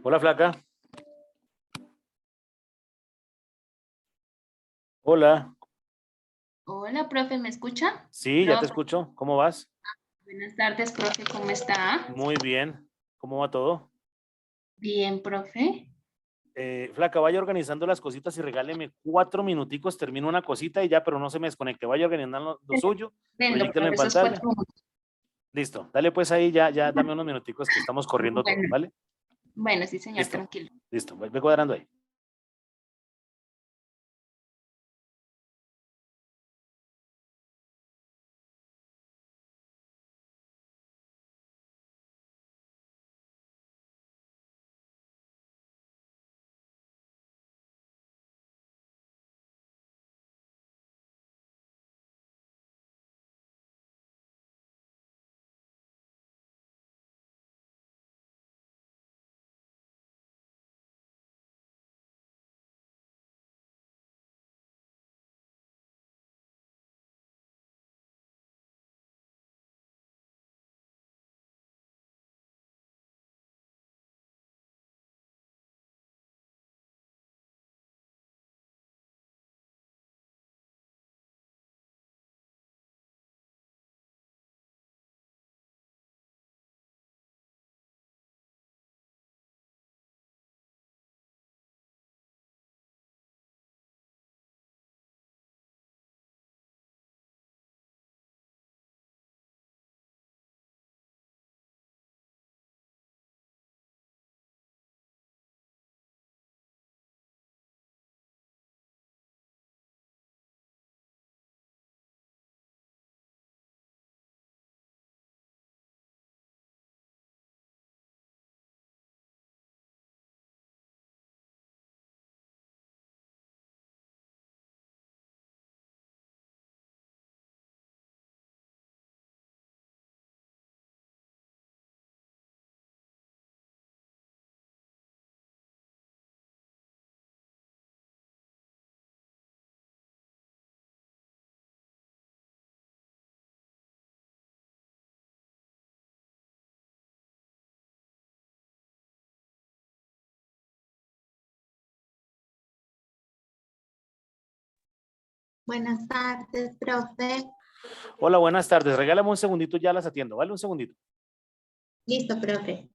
Hola, flaca. Hola. Hola, profe, ¿me escucha? Sí, ya te Profe, escucho. ¿Cómo vas? buenas tardes, profe, ¿cómo está? Muy bien. ¿Cómo va todo? Bien, profe. Flaca, vaya organizando las cositas y regáleme 4 minuticos. Termino una cosita y ya, pero no se me desconecte. Vaya organizando lo suyo. Vendo, Proyectelo profe, en esos pantalla. 4 minutos. Listo. Dale pues ahí, ya dame unos minuticos que estamos corriendo todo, Bueno, ¿vale? bueno, sí, señor, Listo. tranquilo. Listo. Ve cuadrando ahí. Buenas tardes, profe. Hola, buenas tardes. Regálame un segundito, ya las atiendo, ¿vale? Un segundito. Listo, profe.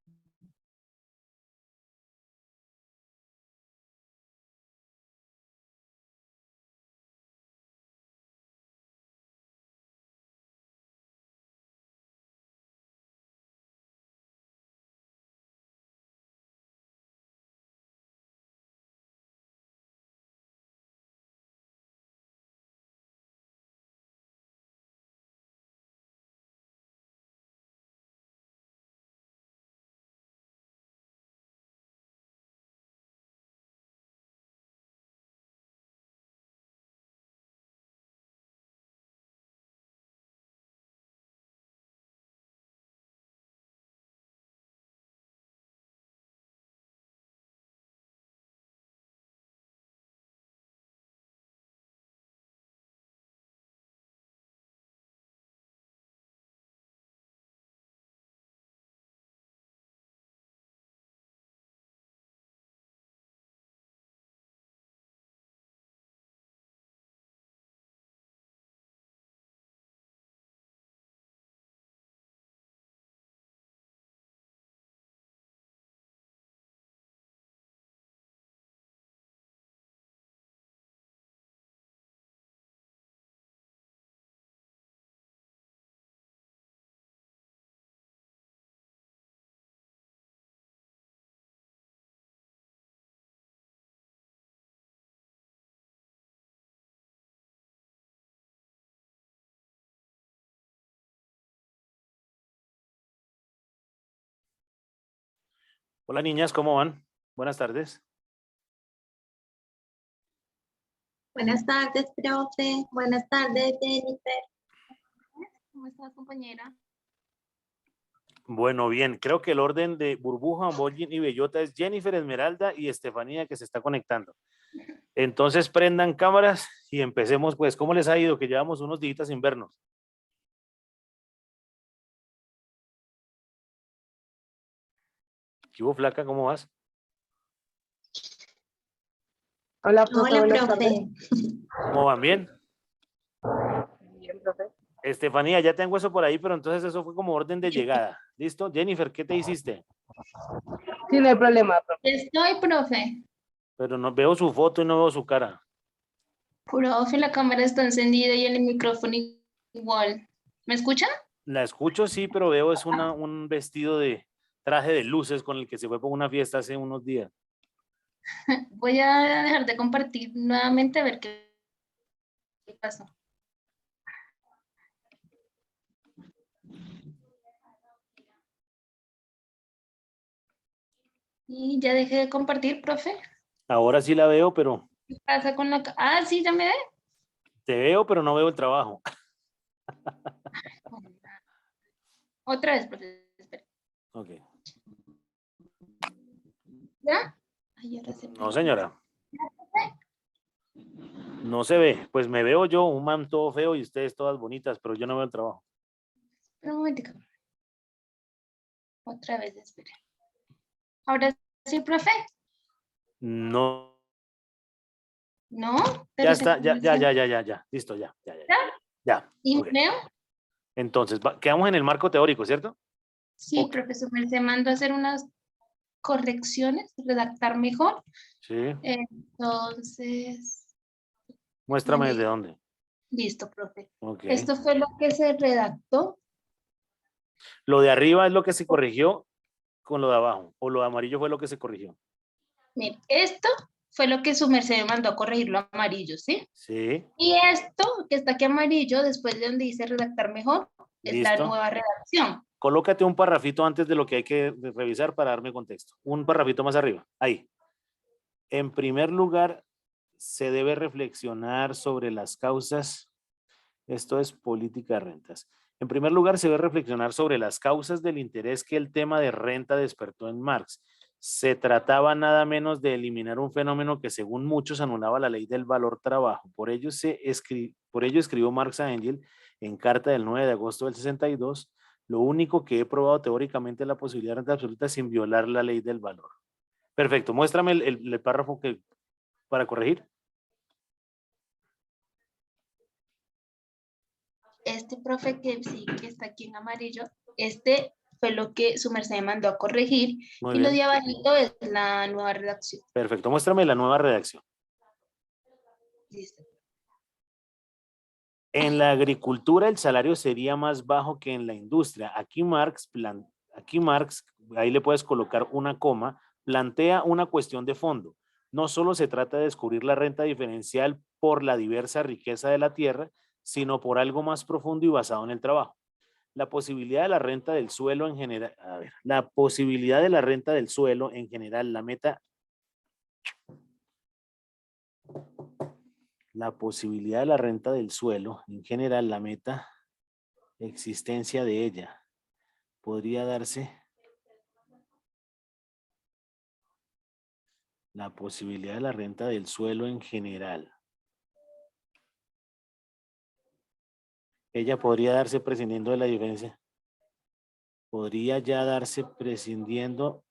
Hola, niñas, ¿cómo van? Buenas tardes. Buenas tardes, profe. Buenas tardes, Jennifer. ¿Cómo estás, compañera? Bueno, bien, creo que el orden de Burbuja, Bollín y Bellota es Jennifer, Esmeralda y Estefanía que se está conectando. Entonces prendan cámaras y empecemos pues. ¿Cómo les ha ido? Que llevamos unos días sin vernos. ¿Qué hubo, flaca? ¿Cómo vas? Hola, profe, Hola, buenas tardes. profe. ¿Cómo van? ¿Bien? Bien, profe. Estefanía, ya tengo eso por ahí, pero entonces eso fue como orden de llegada. ¿Listo? Jennifer, ¿qué te hiciste? Sí, no hay problema, profe. Estoy, profe. Pero no veo su foto y no veo su cara. Profe, la cámara está encendida y el micrófono igual. ¿Me escuchan? La escucho, sí, pero veo es un vestido de traje de luces con el que se fue por una fiesta hace unos días. Voy a dejar de compartir nuevamente a ver qué pasó. Y ya dejé de compartir, profe. Ahora sí la veo, pero ¿Qué pasa con la... Ah, sí, ya me ve. te veo, pero no veo el trabajo. Otra vez, profe. Espera. Ok. ¿Ya? Ay, ahora se No, ve. señora. No se ve. Pues me veo yo, un man todo feo y ustedes todas bonitas, pero yo no veo el trabajo. Espera un momentico. Otra vez, espera. Ahora sí, profe. No. No, Ya pero está, ya. Listo, ya. Ya. ¿Y Ok. veo? Entonces, quedamos en el marco teórico, ¿cierto? Sí, Ok. profesor, me mandó a hacer unas correcciones, redactar mejor. Sí. Entonces, Muéstrame desde dónde. listo, profe. Ok. Esto fue lo que se redactó. Lo de arriba es lo que se corrigió con lo de abajo, o lo de amarillo fue lo que se corrigió. Mire, esto fue lo que su merced me mandó a corregirlo a amarillo, ¿sí? Sí. Y esto que está aquí amarillo, después de donde dice redactar mejor, es la Listo. nueva redacción. Colócate un parrafito antes de lo que hay que revisar para darme contexto. Un parrafito más arriba. Ahí. En primer lugar, se debe reflexionar sobre las causas. Esto es política de rentas. En primer lugar, se debe reflexionar sobre las causas del interés que el tema de renta despertó en Marx. Se trataba nada menos de eliminar un fenómeno que según muchos anulaba la ley del valor trabajo. Por ello escribió Marx a Engels en carta del 9 de agosto del 62, lo único que he probado teóricamente es la posibilidad de renta absoluta sin violar la ley del valor. Perfecto, muéstrame el párrafo para corregir. Este profe que sí, que está aquí en amarillo, este fue lo que su merced me mandó a corregir. Muy Y lo de bien, abajito es la nueva redacción. perfecto, muéstrame la nueva redacción. Listo. En la agricultura el salario sería más bajo que en la industria. Aquí Marx, ahí le puedes colocar una coma, plantea una cuestión de fondo. No solo se trata de descubrir la renta diferencial por la diversa riqueza de la tierra, sino por algo más profundo y basado en el trabajo. La posibilidad de la renta del suelo en general, la posibilidad de la renta del suelo en general, la posibilidad de la renta del suelo, en general, la meta existencia de ella podría darse la posibilidad de la renta del suelo en general. Ella podría darse prescindiendo de la diferencia. Podría ya darse prescindiendo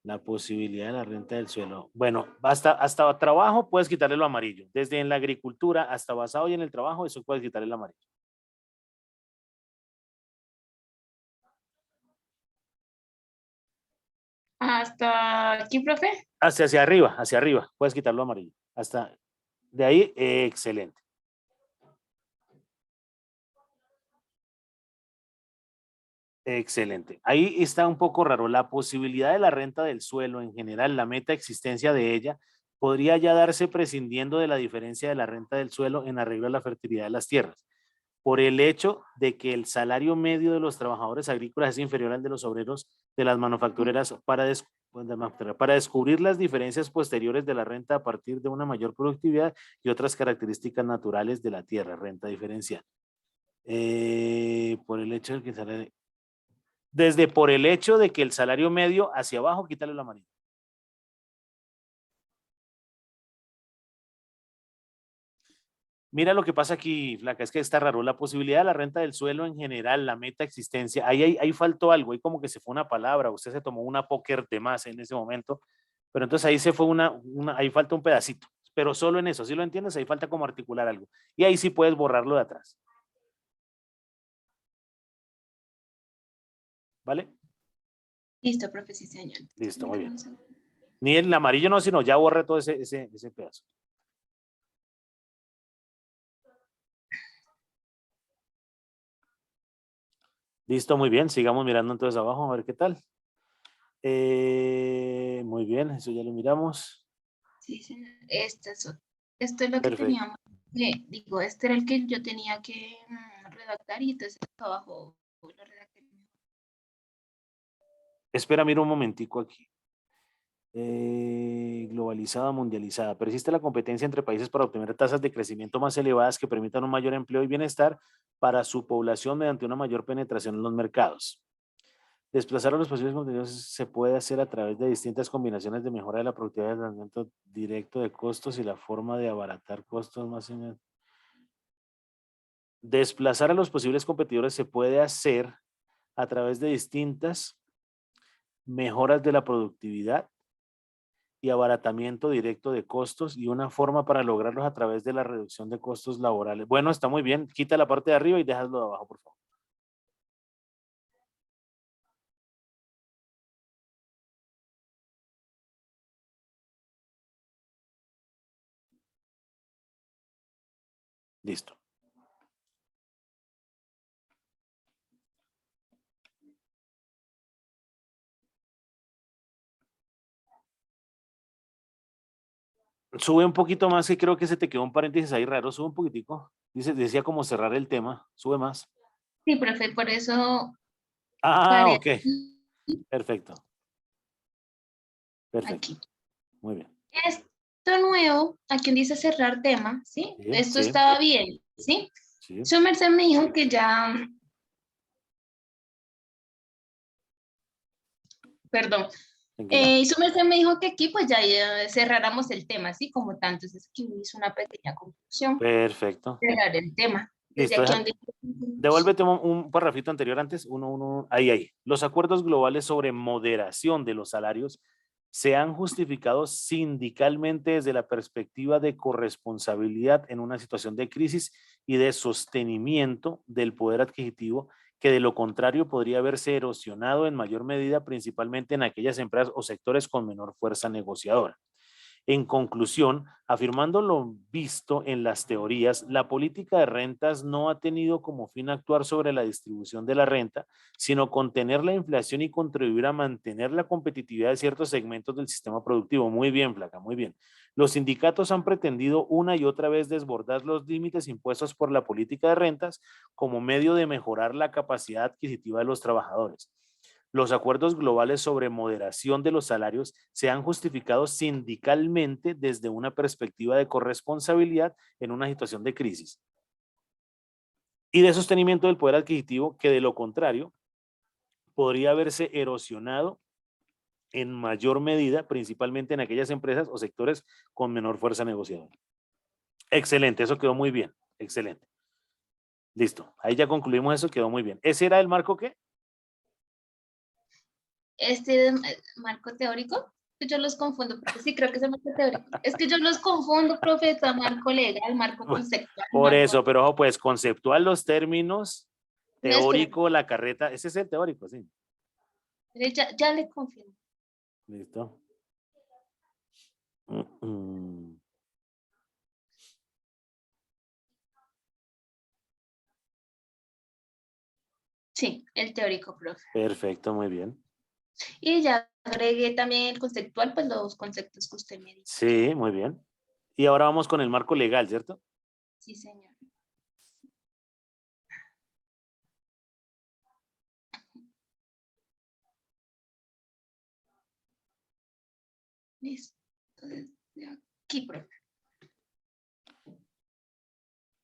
la posibilidad de la renta del suelo. Bueno, hasta trabajo puedes quitarle lo amarillo. Desde en la agricultura hasta basado y en el trabajo, eso puedes quitarle el amarillo. Hasta aquí, profe. Hacia arriba, puedes quitarlo amarillo. Hasta de ahí, excelente. Excelente. Ahí está un poco raro. La posibilidad de la renta del suelo en general, la meta existencia de ella, podría ya darse prescindiendo de la diferencia de la renta del suelo en arreglo a la fertilidad de las tierras, por el hecho de que el salario medio de los trabajadores agrícolas es inferior al de los obreros de las manufactureras para descubrir las diferencias posteriores de la renta a partir de una mayor productividad y otras características naturales de la tierra, renta diferencial. Por el hecho de que por el hecho de que el salario medio hacia abajo, quítale la manita. Mira lo que pasa aquí, Flaca, es que está raro. La posibilidad de la renta del suelo en general, la meta existencia, ahí faltó algo, ahí como que se fue una palabra, usted se tomó una póker de más en ese momento, Pero entonces ahí se fue ahí falta un pedacito, pero solo en eso, si lo entiendes, ahí falta como articular algo. Y ahí sí puedes borrarlo de atrás. ¿Vale? Listo, profe, sí, señor. Listo, muy bien. Ni el amarillo no, sino ya borre todo ese pedazo. Listo, muy bien. Sigamos mirando entonces abajo, a ver qué tal. Muy bien, eso ya lo miramos. Sí, señor. Esto es lo que Perfecto. teníamos. Digo, este era el que yo tenía que redactar y entonces acá abajo lo redacté. Espera, mira un momentico aquí. Globalizada, mundializada. Persiste la competencia entre países para obtener tasas de crecimiento más elevadas que permitan un mayor empleo y bienestar para su población mediante una mayor penetración en los mercados. Desplazar a los posibles contenidos se puede hacer a través de distintas combinaciones de mejora de la productividad, del tratamiento directo de costos y la forma de abaratar costos más. Desplazar a los posibles competidores se puede hacer a través de distintas mejoras de la productividad y abaratamiento directo de costos y una forma para lograrlos a través de la reducción de costos laborales. Bueno, está muy bien. Quita la parte de arriba y déjalo de abajo, por favor. Listo. Sube un poquito más, que creo que se te quedó un paréntesis ahí raro. Sube un poquitico. Decía como cerrar el tema. Sube más. Sí, profe, por eso Ah, paré ok. Perfecto. Perfecto. aquí. Muy bien. Esto nuevo, aquí dice cerrar tema, ¿sí? Sí, Esto sí, estaba bien, ¿sí? sí. Su merced me dijo que ya, perdón, Tranquila. y su merced me dijo que aquí pues ya cerráramos el tema, ¿sí? Como tanto, entonces aquí hizo una pequeña conclusión, Perfecto. cerrar el tema. Desde Listo. aquí donde... Devuélvete un parrafito anterior antes. Ahí. Los acuerdos globales sobre moderación de los salarios se han justificado sindicalmente desde la perspectiva de corresponsabilidad en una situación de crisis y de sostenimiento del poder adquisitivo, que de lo contrario podría haberse erosionado en mayor medida, principalmente en aquellas empresas o sectores con menor fuerza negociadora. En conclusión, afirmando lo visto en las teorías, la política de rentas no ha tenido como fin actuar sobre la distribución de la renta, sino contener la inflación y contribuir a mantener la competitividad de ciertos segmentos del sistema productivo. Muy bien, Flaca, muy bien. Los sindicatos han pretendido una y otra vez desbordar los límites impuestos por la política de rentas como medio de mejorar la capacidad adquisitiva de los trabajadores. Los acuerdos globales sobre moderación de los salarios se han justificado sindicalmente desde una perspectiva de corresponsabilidad en una situación de crisis y de sostenimiento del poder adquisitivo, que de lo contrario podría haberse erosionado en mayor medida, principalmente en aquellas empresas o sectores con menor fuerza negociadora. Excelente, eso quedó muy bien, excelente. Listo, ahí ya concluimos eso, quedó muy bien. ¿Ese era el marco qué? Este marco teórico, yo los confundo, porque sí creo que es el marco teórico. Es que yo los confundo, profe, está marco legal, marco conceptual, Por marco... eso, pero ojo, pues conceptual los términos, No, espera, teórico la carreta, ese es el teórico, sí. ya le confirmo. Listo. Sí, el teórico, profe. Perfecto, muy bien. Y ya agregué también el conceptual, pues los conceptos que usted me dijo. Sí, muy bien. Y ahora vamos con el marco legal, ¿cierto? Sí, señor. Listo. Entonces, de aquí, profe.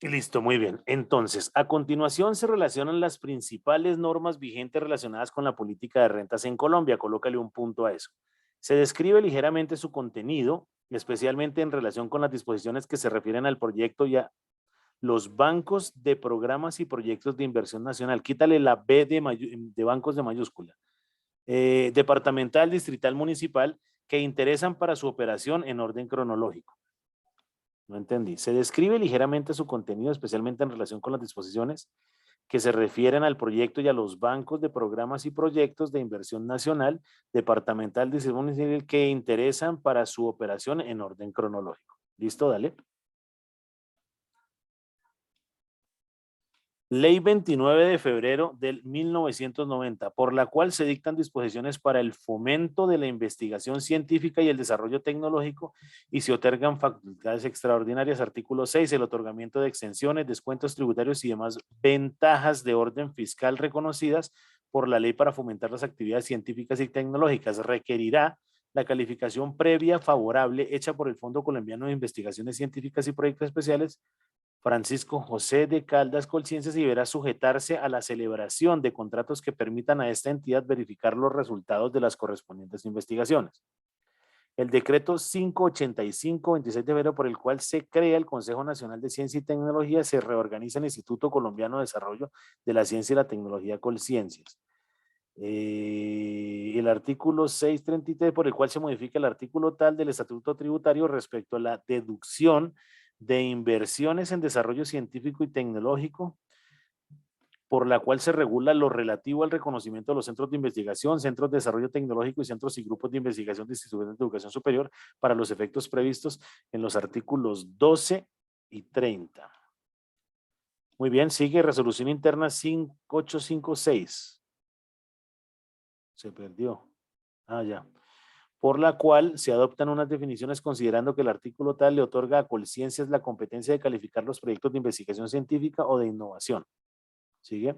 Listo, muy bien. Entonces, a continuación se relacionan las principales normas vigentes relacionadas con la política de rentas en Colombia. Colócale un punto a eso. Se describe ligeramente su contenido, especialmente en relación con las disposiciones que se refieren al proyecto y a los bancos de programas y proyectos de inversión nacional. Quítale la B de bancos de mayúscula. Departamental, distrital, municipal, que interesan para su operación en orden cronológico. No entendí. Se describe ligeramente su contenido, especialmente en relación con las disposiciones que se refieren al proyecto y a los bancos de programas y proyectos de inversión nacional, departamental, distribución civil que interesan para su operación en orden cronológico. ¿Listo? Dale. Ley 29 de febrero del 1990, por la cual se dictan disposiciones para el fomento de la investigación científica y el desarrollo tecnológico y se otorgan facultades extraordinarias. Artículo 6, el otorgamiento de exenciones, descuentos tributarios y demás ventajas de orden fiscal reconocidas por la ley para fomentar las actividades científicas y tecnológicas. Requerirá la calificación previa favorable hecha por el Fondo Colombiano de Investigaciones Científicas y Proyectos Especiales Francisco José de Caldas Colciencias y deberá sujetarse a la celebración de contratos que permitan a esta entidad verificar los resultados de las correspondientes investigaciones. El decreto 585, 26 de febrero, por el cual se crea el Consejo Nacional de Ciencia y Tecnología, se reorganiza el Instituto Colombiano de Desarrollo de la Ciencia y la Tecnología Colciencias. El artículo 633, por el cual se modifica el artículo tal del Estatuto Tributario respecto a la deducción de inversiones en desarrollo científico y tecnológico, por la cual se regula lo relativo al reconocimiento de los centros de investigación, centros de desarrollo tecnológico y centros y grupos de investigación de instituciones de educación superior para los efectos previstos en los artículos 12 y 30. Muy bien, sigue resolución interna 5856. Se perdió. Ah, ya. Por la cual se adoptan unas definiciones considerando que el artículo tal le otorga a Colciencias la competencia de calificar los proyectos de investigación científica o de innovación. ¿Sigue?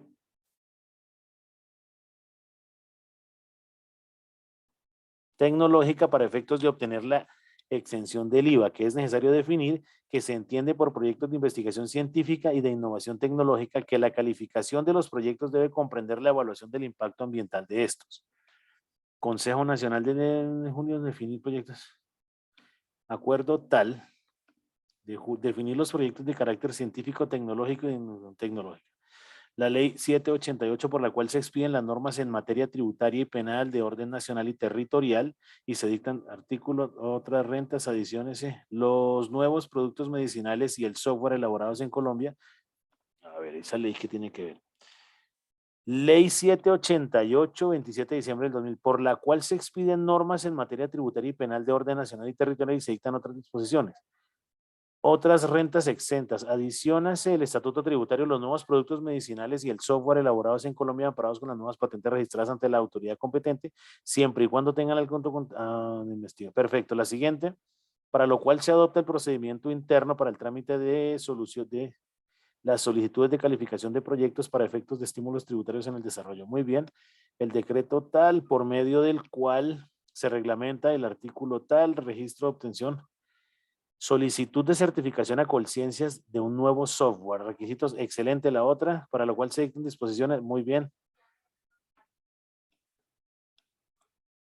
Tecnológica para efectos de obtener la exención del IVA, que es necesario definir que se entiende por proyectos de investigación científica y de innovación tecnológica que la calificación de los proyectos debe comprender la evaluación del impacto ambiental de estos. Consejo Nacional de junio de definir proyectos. Acuerdo tal de definir los proyectos de carácter científico, tecnológico y tecnológico. La ley 788 por la cual se expiden las normas en materia tributaria y penal de orden nacional y territorial y se dictan artículos, otras rentas, adiciones, los nuevos productos medicinales y el software elaborados en Colombia. A ver, esa ley que tiene que ver. Ley 788, 27 de diciembre del 2000, por la cual se expiden normas en materia tributaria y penal de orden nacional y territorial y se dictan otras disposiciones. Otras rentas exentas. Adiciónase el estatuto tributario, los nuevos productos medicinales y el software elaborados en Colombia amparados con las nuevas patentes registradas ante la autoridad competente, siempre y cuando tengan el control. Perfecto. La siguiente, para lo cual se adopta el procedimiento interno para el trámite de solución de las solicitudes de calificación de proyectos para efectos de estímulos tributarios en el desarrollo. Muy bien. El decreto tal por medio del cual se reglamenta el artículo tal, registro de obtención, solicitud de certificación a Colciencias de un nuevo software. Requisitos, excelente la otra, para lo cual se dictan disposiciones, muy bien.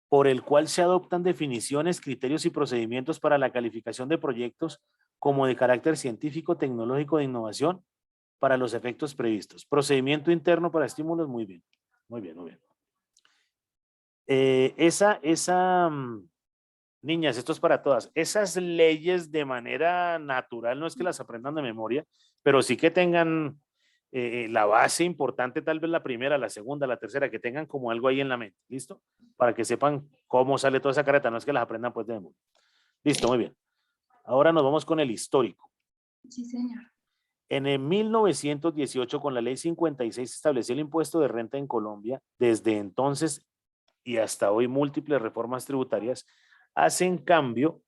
Por el cual se adoptan definiciones, criterios y procedimientos para la calificación de proyectos como de carácter científico, tecnológico, de innovación, para los efectos previstos. Procedimiento interno para estímulos, muy bien. Muy bien, muy bien. Niñas, esto es para todas. Esas leyes de manera natural no es que las aprendan de memoria, pero sí que tengan la base importante, tal vez la primera, la segunda, la tercera, que tengan como algo ahí en la mente. ¿Listo? Para que sepan cómo sale toda esa careta, no es que las aprendan pues de memoria. Listo, muy bien. Ahora nos vamos con el histórico. Sí, señor. En el 1918, con la ley 56, se estableció el impuesto de renta en Colombia. Desde entonces y hasta hoy, múltiples reformas tributarias hacen cambio.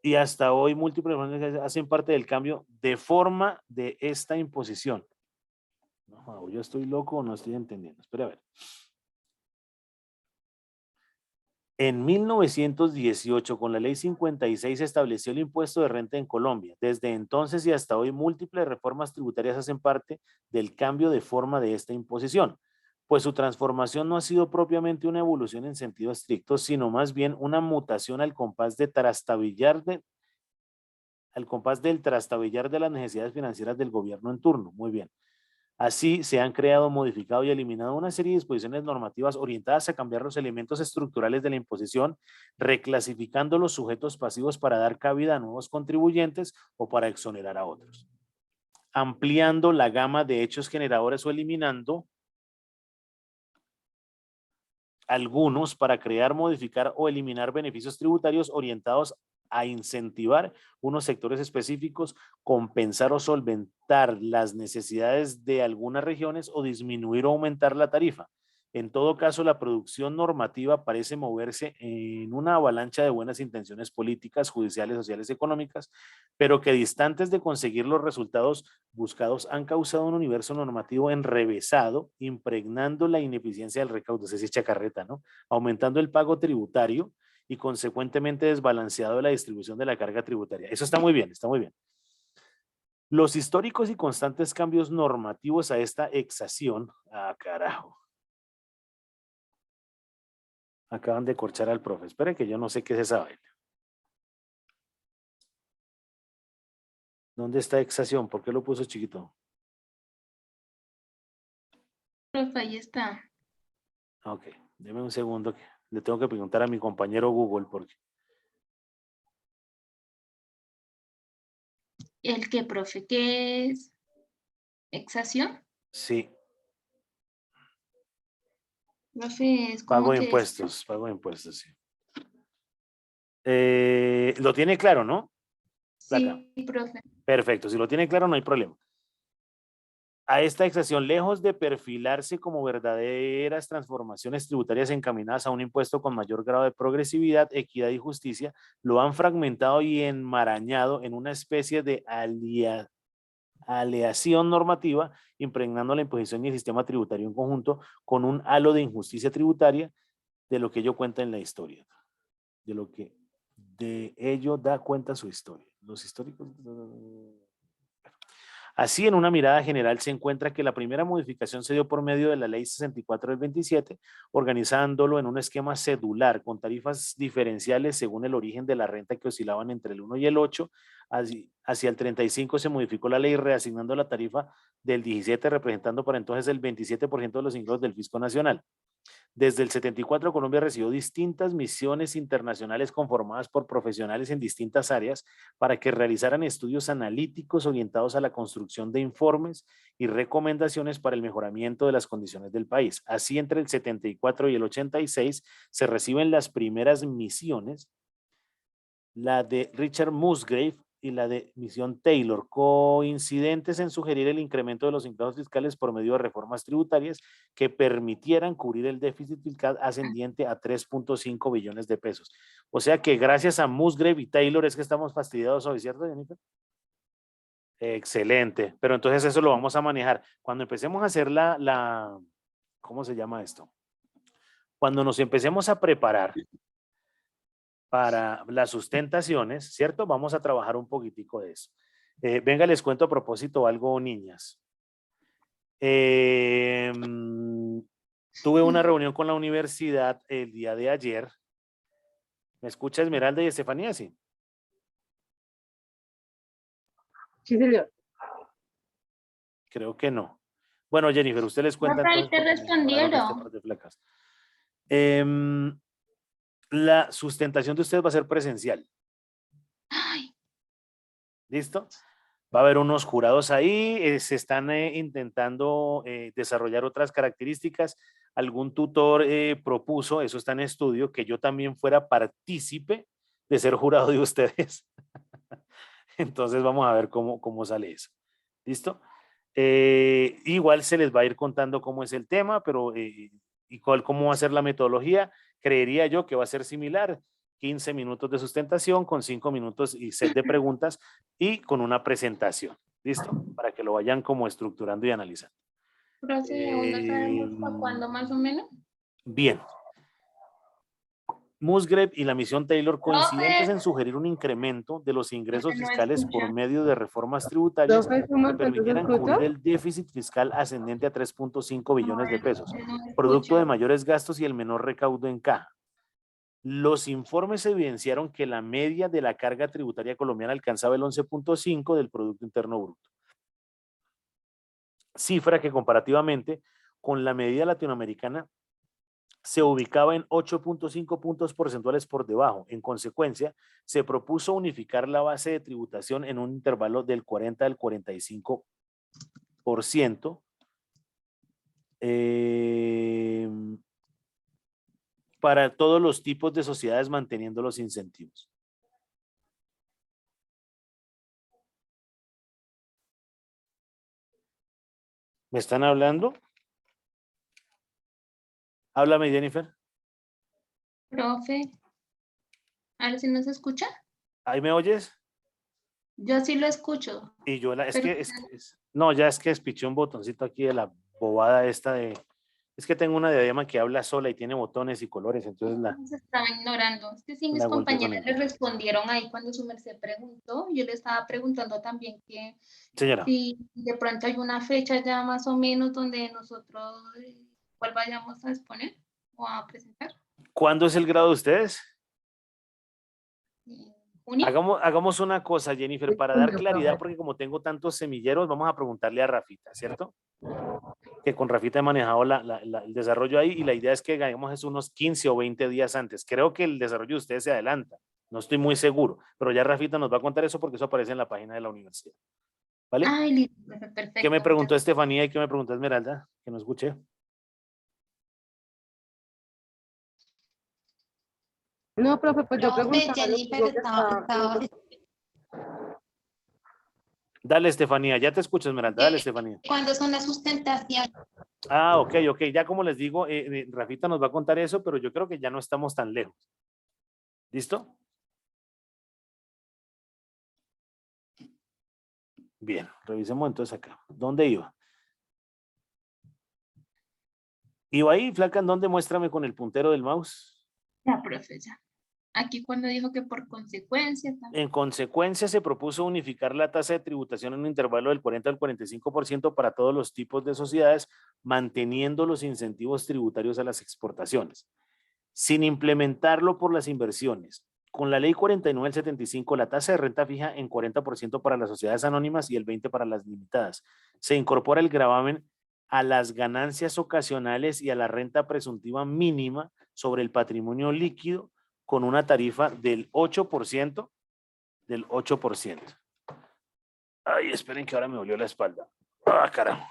Y hasta hoy, múltiples reformas hacen parte del cambio de forma de esta imposición. No, yo estoy loco o no estoy entendiendo. Espera a ver. En 1918, con la ley 56, se estableció el impuesto de renta en Colombia. Desde entonces y hasta hoy, múltiples reformas tributarias hacen parte del cambio de forma de esta imposición, pues su transformación no ha sido propiamente una evolución en sentido estricto, sino más bien una mutación al compás del trastabillar de las necesidades financieras del gobierno en turno. Muy bien. Así se han creado, modificado y eliminado una serie de disposiciones normativas orientadas a cambiar los elementos estructurales de la imposición, reclasificando los sujetos pasivos para dar cabida a nuevos contribuyentes o para exonerar a otros, ampliando la gama de hechos generadores o eliminando algunos para crear, modificar o eliminar beneficios tributarios orientados a incentivar unos sectores específicos, compensar o solventar las necesidades de algunas regiones o disminuir o aumentar la tarifa. En todo caso, la producción normativa parece moverse en una avalancha de buenas intenciones políticas, judiciales, sociales y económicas, pero que distantes de conseguir los resultados buscados han causado un universo normativo enrevesado, impregnando la ineficiencia del recaudo, se dice chacarreta, ¿no? Aumentando el pago tributario y consecuentemente desbalanceado la distribución de la carga tributaria. Eso está muy bien, está muy bien. Los históricos y constantes cambios normativos a esta exacción, carajo. Acaban de corchar al profe. Esperen que yo no sé qué es esa vaina. ¿Dónde está exacción? ¿Por qué lo puso chiquito? Profe, ahí está. Ok, deme un segundo que le tengo que preguntar a mi compañero Google porque ¿El qué, profe? ¿Qué es? ¿Exacción? sí, Profe, es pago como de que impuestos, sí. Lo tiene claro, ¿no? Placa. sí, profe. Perfecto, si lo tiene claro no hay problema. A esta exacción, lejos de perfilarse como verdaderas transformaciones tributarias encaminadas a un impuesto con mayor grado de progresividad, equidad y justicia, lo han fragmentado y enmarañado en una especie de aleación normativa, impregnando la imposición y el sistema tributario en conjunto con un halo de injusticia tributaria de lo que ello cuenta en la historia, de lo que de ello da cuenta su historia. Los históricos... Así, en una mirada general, se encuentra que la primera modificación se dio por medio de la Ley 64 del 27, organizándolo en un esquema cedular con tarifas diferenciales según el origen de la renta que oscilaban entre el 1 y el 8. Hacia el 35 se modificó la ley reasignando la tarifa del 17, representando para entonces el 27% de los ingresos del fisco nacional. Desde el 74, Colombia recibió distintas misiones internacionales conformadas por profesionales en distintas áreas para que realizaran estudios analíticos orientados a la construcción de informes y recomendaciones para el mejoramiento de las condiciones del país. Así, entre el 74 y el 86 se reciben las primeras misiones, la de Richard Musgrave y la de Misión Taylor, coincidentes en sugerir el incremento de los ingresos fiscales por medio de reformas tributarias que permitieran cubrir el déficit fiscal ascendiente a 3.5 billones de pesos. O sea que gracias a Musgrave y Taylor es que estamos fastidiados hoy, ¿cierto, Jennifer? Excelente, pero entonces eso lo vamos a manejar. Cuando empecemos a hacer ¿cómo se llama esto? Cuando nos empecemos a preparar para las sustentaciones, ¿cierto? Vamos a trabajar un poquitico de eso. Venga, les cuento a propósito algo, niñas. Tuve una reunión con la universidad el día de ayer. ¿Me escucha Esmeralda y Estefanía? Sí. Sí, señor. Creo que no. Bueno, Jennifer, usted les cuenta Profe, ahí entonces te porque me aclararon que este respondieron. par de placas. La sustentación de ustedes va a ser presencial. Ay, ¿Listo? Va a haber unos jurados ahí, se están intentando desarrollar otras características. Algún tutor propuso, eso está en estudio, que yo también fuera partícipe de ser jurado de ustedes. Entonces vamos a ver cómo sale eso. ¿Listo? Igual se les va a ir contando cómo es el tema, pero cómo va a ser la metodología. Creería yo que va a ser similar. 15 minutos de sustentación con 5 minutos y set de preguntas y con una presentación. ¿Listo? Para que lo vayan como estructurando y analizando. profe, ¿aún no sabemos para cuándo más o menos? Bien. Musgrave y la misión Taylor coincidentes en sugerir un incremento de los ingresos No fiscales por escucha. medio de reformas tributarias Profe, que ¿cómo que se permitieran escucha? cubrir el déficit fiscal ascendente a 3.5 billones de pesos, No producto de escucha. mayores gastos y el menor recaudo en caja. Los informes evidenciaron que la media de la carga tributaria colombiana alcanzaba el 11.5 del Producto Interno Bruto. cifra que comparativamente con la medida latinoamericana se ubicaba en 8.5 puntos porcentuales por debajo. En consecuencia, se propuso unificar la base de tributación en un intervalo del 40 al 45%, para todos los tipos de sociedades, manteniendo los incentivos. ¿Me están hablando? Háblame, Jennifer. Profe, ¿ahora sí nos escucha? ¿Ahí me oyes? Yo sí lo escucho. Y yo Pero no, ya es que despiché un botoncito aquí de la bobada esta es que tengo una diadema que habla sola y tiene botones y colores, entonces se estaba ignorando. Es que sí, mis la volteé con compañeras ella. le respondieron ahí cuando su merced preguntó. Yo le estaba preguntando también que Señora, si de pronto hay una fecha ya más o menos donde nosotros, ¿cuál vayamos a exponer o a presentar? ¿cuándo es el grado de ustedes? ¿En junio? Hagamos una cosa, Jennifer, para dar Junio, claridad, profe. porque como tengo tantos semilleros, vamos a preguntarle a Rafita, ¿cierto? Que con Rafita he manejado el desarrollo ahí y la idea es que hagamos eso unos 15 o 20 días antes. Creo que el desarrollo de ustedes se adelanta, no estoy muy seguro, pero ya Rafita nos va a contar eso porque eso aparece en la página de la universidad. ¿Vale? Ay, listo, profe, perfecto. ¿Qué me muchas preguntó gracias. Estefanía y qué me preguntó Esmeralda? Que no escuché. No, profe, pues yo Profe, preguntaba lo Jennifer mismo que estaba. Dale, Estefanía, ya te escucho, Esmeralda. Dale, Estefanía. ¿Cuándo son las sustentaciones? Ah, ok. Ya como les digo, Rafita nos va a contar eso, pero yo creo que ya no estamos tan lejos. ¿Listo? Bien, revisemos entonces acá. ¿Dónde iba? ¿Iba ahí, flaca? ¿En dónde? Muéstrame con el puntero del mouse. Ya, profe, ya. Aquí cuando dijo que por consecuencia. En consecuencia, se propuso unificar la tasa de tributación en un intervalo del 40 al 45% para todos los tipos de sociedades, manteniendo los incentivos tributarios a las exportaciones, sin implementarlo por las inversiones. Con la ley 49 del 75, la tasa de renta fija en 40% para las sociedades anónimas y el 20% para las limitadas. Se incorpora el gravamen a las ganancias ocasionales y a la renta presuntiva mínima sobre el patrimonio líquido con una tarifa del 8%. Del 8%. Ay, esperen que ahora me dolió la espalda. Ah, carajo.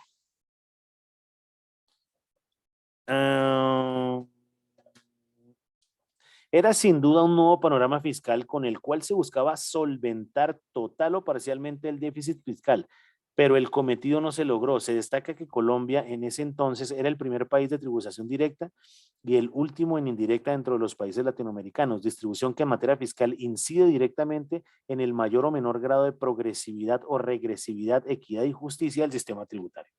Era sin duda un nuevo panorama fiscal con el cual se buscaba solventar total o parcialmente el déficit fiscal, pero el cometido no se logró. Se destaca que Colombia en ese entonces era el primer país de tributación directa y el último en indirecta dentro de los países latinoamericanos, distribución que en materia fiscal incide directamente en el mayor o menor grado de progresividad o regresividad, equidad y justicia del sistema tributario.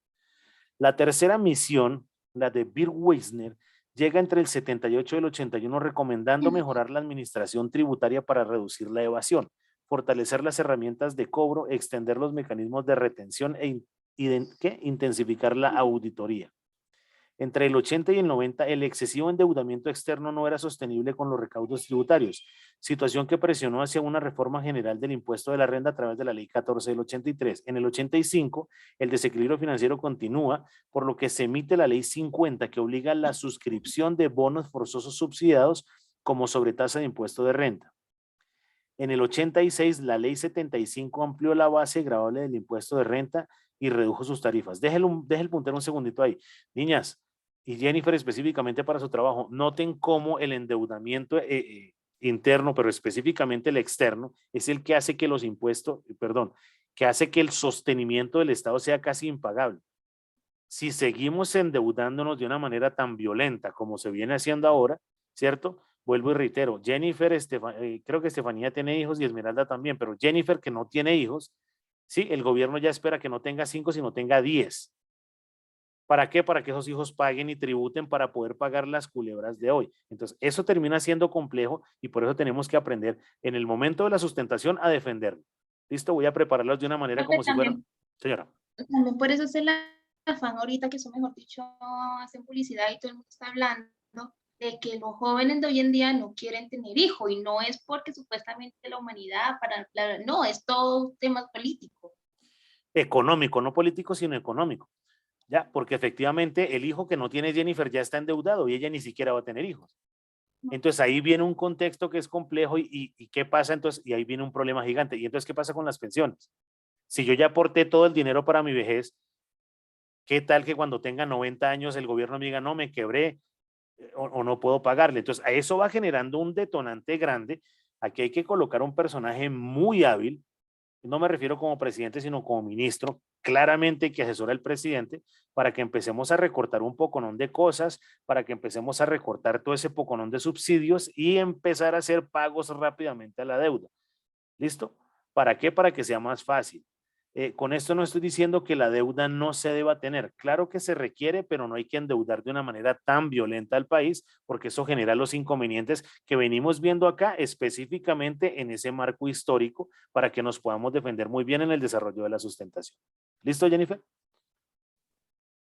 La tercera misión, la de Bill Weisner, llega entre el 78 y el 81 recomendando mejorar la administración tributaria para reducir la evasión, fortalecer las herramientas de cobro, extender los mecanismos de retención e intensificar la auditoría. Entre el 80 y el 90, el excesivo endeudamiento externo no era sostenible con los recaudos tributarios, situación que presionó hacia una reforma general del impuesto de la renta a través de la ley 14 del 83. En el 85, el desequilibrio financiero continúa, por lo que se emite la ley 50, que obliga a la suscripción de bonos forzosos subsidiados como sobretasa de impuesto de renta. En el 86, la ley 75 amplió la base gravable del impuesto de renta y redujo sus tarifas. Deje el puntero un segundito ahí. Niñas, y Jennifer específicamente para su trabajo, noten cómo el endeudamiento interno, pero específicamente el externo, es el que hace que los impuestos, que hace que el sostenimiento del Estado sea casi impagable. Si seguimos endeudándonos de una manera tan violenta como se viene haciendo ahora, ¿cierto? Vuelvo y reitero, Jennifer, creo que Estefanía tiene hijos y Esmeralda también, pero Jennifer que no tiene hijos, sí, el gobierno ya espera que no tenga 5, sino tenga 10. ¿Para qué? Para que esos hijos paguen y tributen para poder pagar las culebras de hoy. Entonces, eso termina siendo complejo y por eso tenemos que aprender en el momento de la sustentación a defenderlo. ¿Listo? Voy a prepararlos de una manera como si fueran... Señora. También por eso es el afán ahorita, que eso mejor dicho, hacen publicidad y todo el mundo está hablando de que los jóvenes de hoy en día no quieren tener hijos, y no es porque supuestamente la humanidad, no, es todo tema político. Económico, no político, sino económico. Ya, porque efectivamente el hijo que no tiene Jennifer ya está endeudado y ella ni siquiera va a tener hijos. Entonces ahí viene un contexto que es complejo y ¿qué pasa entonces? Y ahí viene un problema gigante. ¿Y entonces qué pasa con las pensiones? Si yo ya aporté todo el dinero para mi vejez, ¿qué tal que cuando tenga 90 años el gobierno me diga, no, me quebré o no puedo pagarle? Entonces a eso va generando un detonante grande. Aquí hay que colocar un personaje muy hábil, no me refiero como presidente, sino como ministro, claramente que asesora al presidente, para que empecemos a recortar un poconón de cosas, para que empecemos a recortar todo ese poconón de subsidios y empezar a hacer pagos rápidamente a la deuda. ¿Listo? ¿Para qué? Para que sea más fácil. Con esto no estoy diciendo que la deuda no se deba tener. Claro que se requiere, pero no hay que endeudar de una manera tan violenta al país, porque eso genera los inconvenientes que venimos viendo acá, específicamente en ese marco histórico, para que nos podamos defender muy bien en el desarrollo de la sustentación. ¿Listo, Jennifer?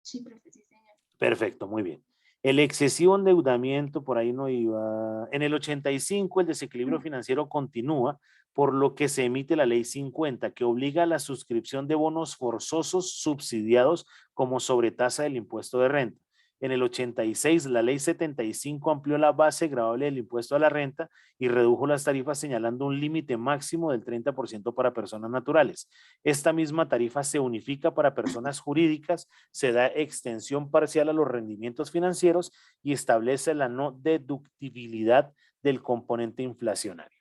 Sí, profe, sí, señor. Perfecto, muy bien. El excesivo endeudamiento, por ahí no iba. En el 85 el desequilibrio financiero continúa, por lo que se emite la ley 50, que obliga a la suscripción de bonos forzosos subsidiados como sobretasa del impuesto de renta. En el 86 la ley 75 amplió la base gravable del impuesto a la renta y redujo las tarifas señalando un límite máximo del 30% para personas naturales. Esta misma tarifa se unifica para personas jurídicas, se da extensión parcial a los rendimientos financieros y establece la no deductibilidad del componente inflacionario.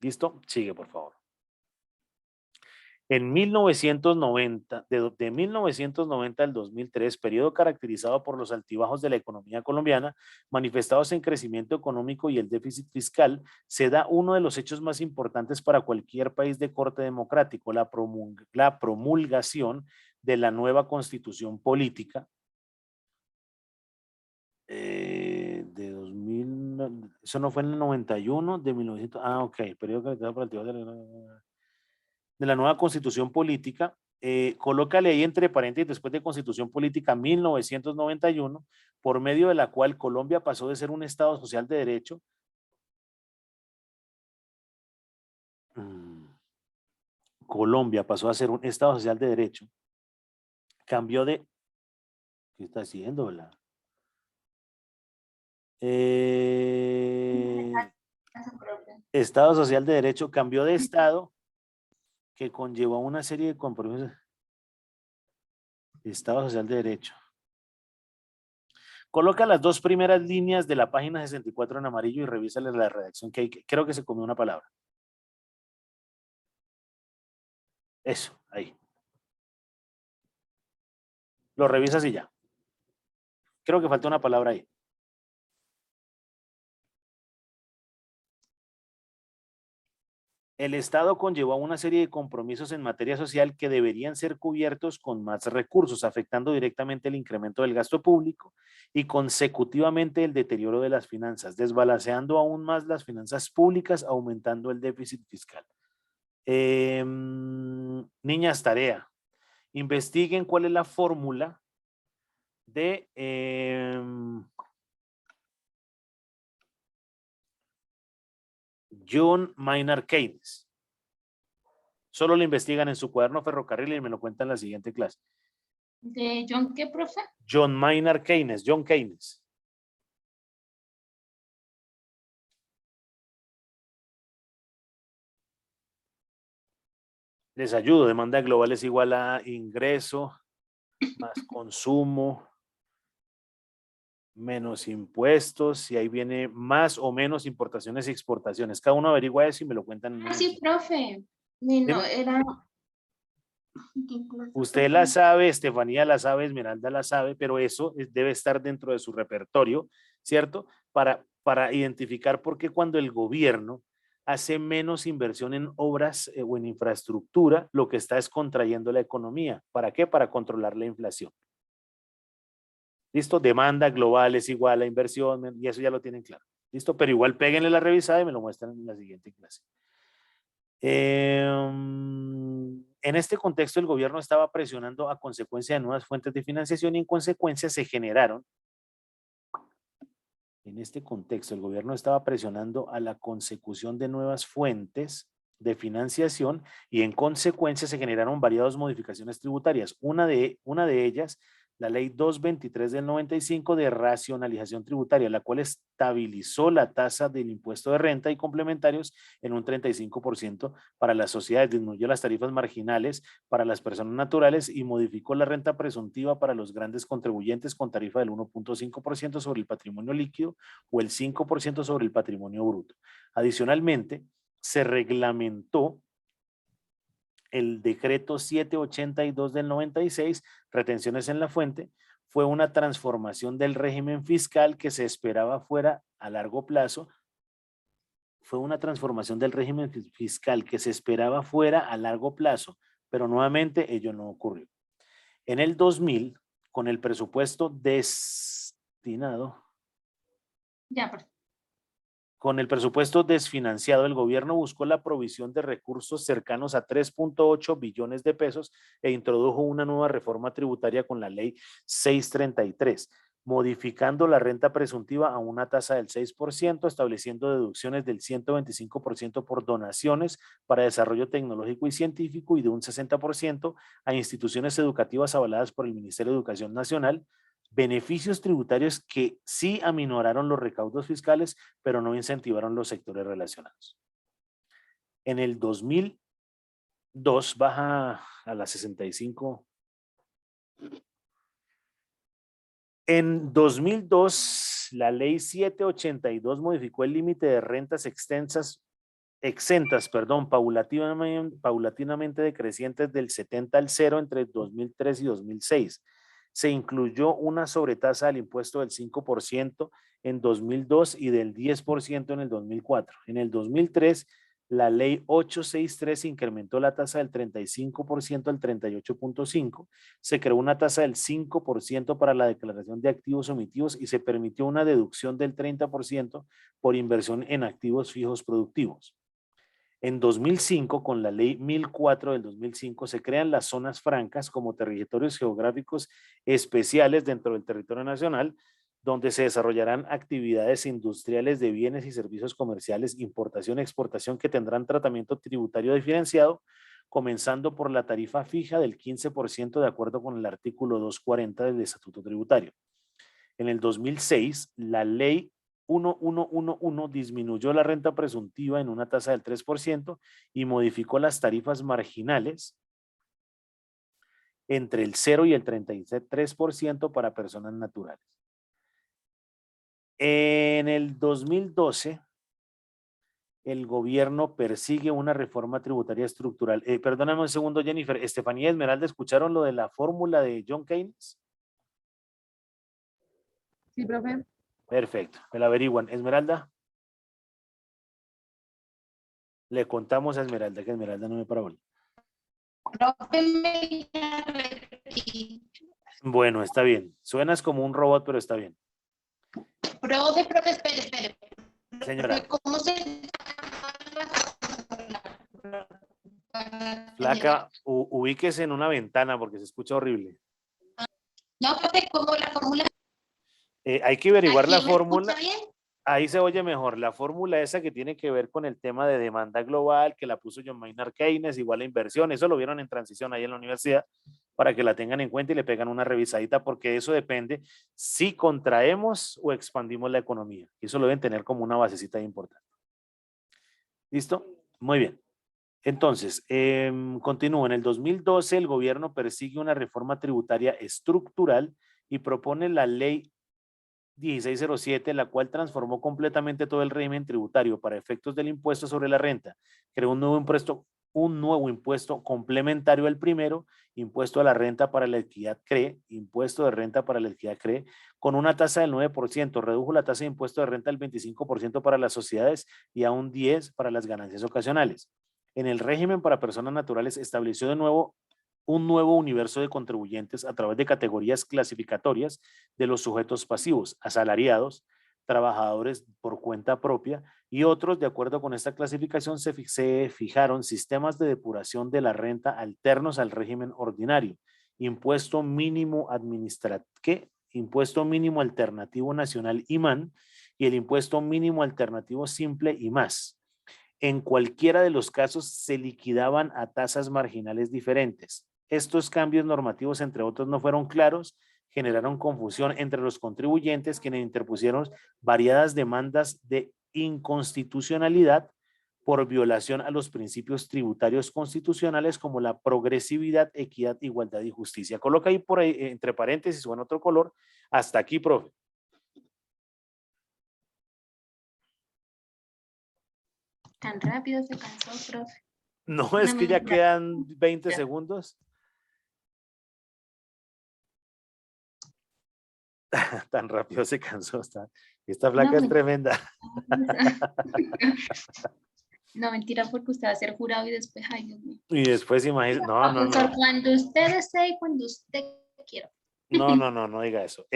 ¿Listo? Sigue, por favor. En 1990, de 1990 al 2003, periodo caracterizado por los altibajos de la economía colombiana, manifestados en crecimiento económico y el déficit fiscal, se da uno de los hechos más importantes para cualquier país de corte democrático, la promulgación de la nueva constitución política de 2000, eso no fue en el 91, de 1900, ok, periodo caracterizado por altibajos de la nueva constitución política, colócale ahí entre paréntesis después de constitución política 1991, por medio de la cual Colombia pasó de ser un Estado social de derecho Colombia pasó a ser un Estado social de derecho, cambió de, ¿qué está haciendo? Estado social de derecho cambió de Estado que conllevó una serie de compromisos. Estado social de derecho. Coloca las dos primeras líneas de la página 64 en amarillo y revísale la redacción que hay. Creo que se comió una palabra. Eso, ahí. Lo revisas y ya. Creo que falta una palabra ahí. El Estado conllevó una serie de compromisos en materia social que deberían ser cubiertos con más recursos, afectando directamente el incremento del gasto público y consecutivamente el deterioro de las finanzas, desbalanceando aún más las finanzas públicas, aumentando el déficit fiscal. Niñas, tarea. Investiguen cuál es la fórmula de John Maynard Keynes. Solo lo investigan en su cuaderno ferrocarril y me lo cuentan en la siguiente clase. ¿De John qué, profe? John Maynard Keynes, John Keynes. Les ayudo, demanda global es igual a ingreso más consumo menos impuestos y ahí viene más o menos importaciones y exportaciones. Cada uno averigua eso y me lo cuentan. Ah, sí, profe. No, era... Usted la sabe, Estefanía la sabe, Esmeralda la sabe, pero eso debe estar dentro de su repertorio, ¿cierto? Para identificar por qué cuando el gobierno hace menos inversión en obras o en infraestructura, lo que está es contrayendo la economía. ¿Para qué? Para controlar la inflación. ¿Listo? Demanda global es igual a inversión y eso ya lo tienen claro. ¿Listo? Pero igual péguenle la revisada y me lo muestran en la siguiente clase. En este contexto, el gobierno estaba presionando a consecuencia de nuevas fuentes de financiación y en consecuencia se generaron. En este contexto, el gobierno estaba presionando a la consecución de nuevas fuentes de financiación y en consecuencia se generaron variadas modificaciones tributarias. Una de ellas, la ley 223 del 95 de racionalización tributaria, la cual estabilizó la tasa del impuesto de renta y complementarios en un 35% para las sociedades, disminuyó las tarifas marginales para las personas naturales y modificó la renta presuntiva para los grandes contribuyentes con tarifa del 1.5% sobre el patrimonio líquido o el 5% sobre el patrimonio bruto. Adicionalmente, se reglamentó el decreto 782 del 96, retenciones en la fuente, fue una transformación del régimen fiscal que se esperaba fuera a largo plazo. Fue una transformación del régimen fiscal que se esperaba fuera a largo plazo, pero nuevamente ello no ocurrió. En el 2000, con el presupuesto destinado, con el presupuesto desfinanciado, el gobierno buscó la provisión de recursos cercanos a 3.8 billones de pesos e introdujo una nueva reforma tributaria con la ley 633, modificando la renta presuntiva a una tasa del 6%, estableciendo deducciones del 125% por donaciones para desarrollo tecnológico y científico y de un 60% a instituciones educativas avaladas por el Ministerio de Educación Nacional, beneficios tributarios que sí aminoraron los recaudos fiscales, pero no incentivaron los sectores relacionados. En el 2002 baja a las 65. En 2002, la ley 782 modificó el límite de rentas exentas, paulatinamente decrecientes del 70 al 0 entre 2003 y 2006. Se incluyó una sobretasa al impuesto del 5% en 2002 y del 10% en el 2004. En el 2003, la ley 863 incrementó la tasa del 35% al 38.5%, se creó una tasa del 5% para la declaración de activos omitivos y se permitió una deducción del 30% por inversión en activos fijos productivos. En 2005, con la ley 1004 del 2005, se crean las zonas francas como territorios geográficos especiales dentro del territorio nacional, donde se desarrollarán actividades industriales de bienes y servicios comerciales, importación y exportación que tendrán tratamiento tributario diferenciado, comenzando por la tarifa fija del 15% de acuerdo con el artículo 240 del Estatuto Tributario. En el 2006, la ley 1111 disminuyó la renta presuntiva en una tasa del 3% y modificó las tarifas marginales entre el 0 y el 33% para personas naturales. En el 2012, el gobierno persigue una reforma tributaria estructural. Perdóname un segundo, Jennifer. Estefanía y Esmeralda, ¿escucharon lo de la fórmula de John Keynes? Sí, profe. Perfecto, me la averiguan. Esmeralda. Le contamos a Esmeralda que Esmeralda no me paró. Bueno, está bien. Suenas como un robot, pero está bien. Profe, espere. Señora. ¿Cómo se... Flaca, ubíquese en una ventana porque se escucha horrible. No, profe, ¿cómo la fórmula? Hay que averiguar la ¿Aquí me fórmula. escucha bien? Ahí se oye mejor. La fórmula esa que tiene que ver con el tema de demanda global, que la puso John Maynard Keynes, igual a inversión. Eso lo vieron en transición ahí en la universidad, para que la tengan en cuenta y le pegan una revisadita, porque eso depende si contraemos o expandimos la economía. Eso lo deben tener como una basecita importante. ¿Listo? Muy bien. Entonces, continúo. En el 2012, el gobierno persigue una reforma tributaria estructural y propone la ley 1607, la cual transformó completamente todo el régimen tributario para efectos del impuesto sobre la renta. Creó un nuevo impuesto complementario al primero, impuesto a la renta para la equidad CRE, impuesto de renta para la equidad CRE, con una tasa del 9%, redujo la tasa de impuesto de renta del 25% para las sociedades y a un 10% para las ganancias ocasionales. En el régimen para personas naturales estableció de nuevo un nuevo universo de contribuyentes a través de categorías clasificatorias de los sujetos pasivos, asalariados, trabajadores por cuenta propia y otros. De acuerdo con esta clasificación se fijaron sistemas de depuración de la renta alternos al régimen ordinario, impuesto mínimo impuesto mínimo alternativo nacional IMAN y el impuesto mínimo alternativo simple y más. En cualquiera de los casos se liquidaban a tasas marginales diferentes. Estos cambios normativos, entre otros, no fueron claros, generaron confusión entre los contribuyentes, quienes interpusieron variadas demandas de inconstitucionalidad por violación a los principios tributarios constitucionales como la progresividad, equidad, igualdad y justicia. Coloca ahí por ahí, entre paréntesis o en otro color, hasta aquí, profe. Tan rápido se cansó, profe. No, es que ya mentira. quedan 20 Ya. segundos. Tan rápido se cansó. Esta flaca es mentira. tremenda. No, mentira, porque usted va a ser jurado y después, ay, Dios mío. Y después imagínate, no, Profesor, cuando usted desee y cuando usted quiera. no diga eso.